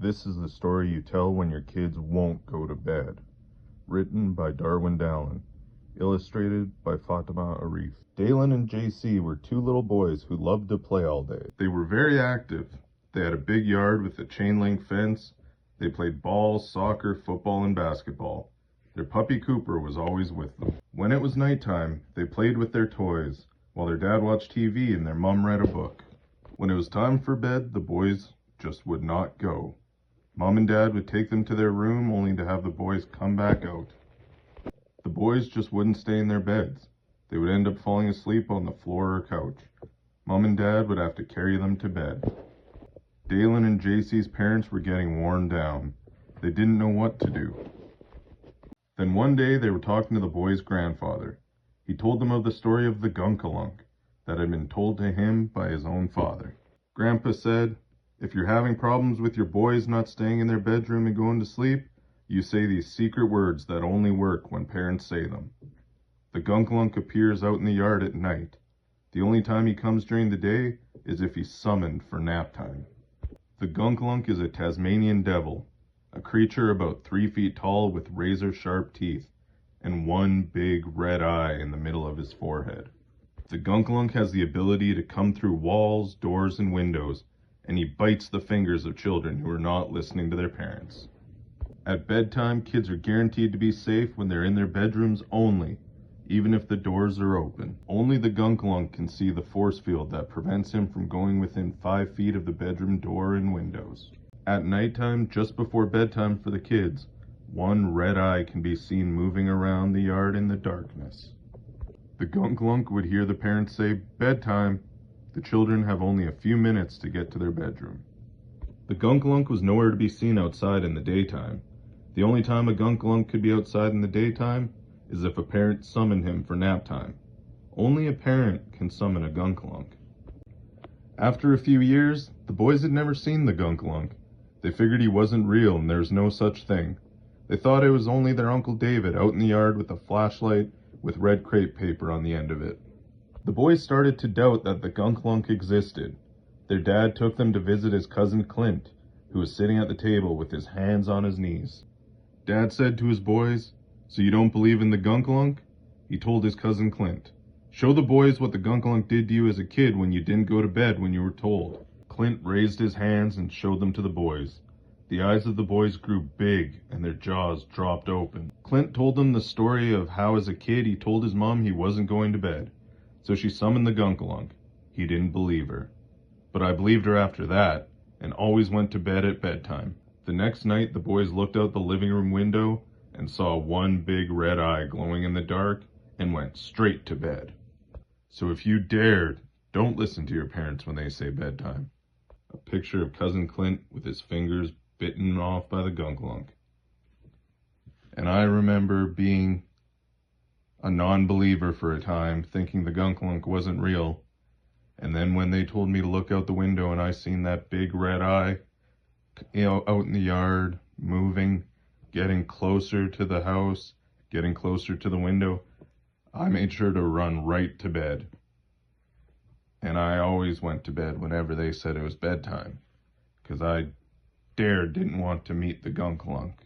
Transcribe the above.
This is the story you tell when your kids won't go to bed. Written by Darwin Dallyn. Illustrated by Fatima Arif. Dallyn and JayCee were two little boys who loved to play all day. They were very active. They had a big yard with a chain-link fence. They played ball, soccer, football, and basketball. Their puppy Cooper was always with them. When it was nighttime, they played with their toys, while their dad watched TV and their mom read a book. When it was time for bed, the boys just would not go. Mom and Dad would take them to their room only to have the boys come back out. The boys just wouldn't stay in their beds. They would end up falling asleep on the floor or couch. Mom and Dad would have to carry them to bed. Dallyn and JayCee's parents were getting worn down. They didn't know what to do. Then one day they were talking to the boys' grandfather. He told them of the story of the Gunkalunk that had been told to him by his own father. Grandpa said, "If you're having problems with your boys not staying in their bedroom and going to sleep, you say these secret words that only work when parents say them. The Gunkalunk appears out in the yard at night. The only time he comes during the day is if he's summoned for nap time. The Gunkalunk is a Tasmanian devil, a creature about 3 feet tall with razor-sharp teeth and one big red eye in the middle of his forehead. The Gunkalunk has the ability to come through walls, doors, and windows, and he bites the fingers of children who are not listening to their parents. At bedtime, kids are guaranteed to be safe when they're in their bedrooms only, even if the doors are open. Only the Gunkalunk can see the force field that prevents him from going within 5 feet of the bedroom door and windows. At nighttime, just before bedtime for the kids, one red eye can be seen moving around the yard in the darkness. The Gunkalunk would hear the parents say, 'Bedtime.' The children have only a few minutes to get to their bedroom. The Gunkalunk was nowhere to be seen outside in the daytime. The only time a Gunkalunk could be outside in the daytime is if a parent summoned him for nap time. Only a parent can summon a Gunkalunk. After a few years, the boys had never seen the Gunkalunk. They figured he wasn't real and there was no such thing. They thought it was only their Uncle David out in the yard with a flashlight with red crepe paper on the end of it. The boys started to doubt that the Gunkalunk existed. Their dad took them to visit his cousin Clint, who was sitting at the table with his hands on his knees. Dad said to his boys, "So you don't believe in the Gunkalunk?" He told his cousin Clint, "Show the boys what the Gunkalunk did to you as a kid when you didn't go to bed when you were told." Clint raised his hands and showed them to the boys. The eyes of the boys grew big and their jaws dropped open. Clint told them the story of how as a kid he told his mom he wasn't going to bed. So she summoned the Gunkalunk. He didn't believe her. But I believed her after that, and always went to bed at bedtime. The next night, the boys looked out the living room window and saw one big red eye glowing in the dark and went straight to bed. So if you dared, don't listen to your parents when they say bedtime. A picture of Cousin Clint with his fingers bitten off by the Gunkalunk. And I remember being a non-believer for a time, thinking the Gunkalunk wasn't real. And then when they told me to look out the window and I seen that big red eye, out in the yard, moving, getting closer to the house, getting closer to the window, I made sure to run right to bed. And I always went to bed whenever they said it was bedtime, because I didn't want to meet the Gunkalunk.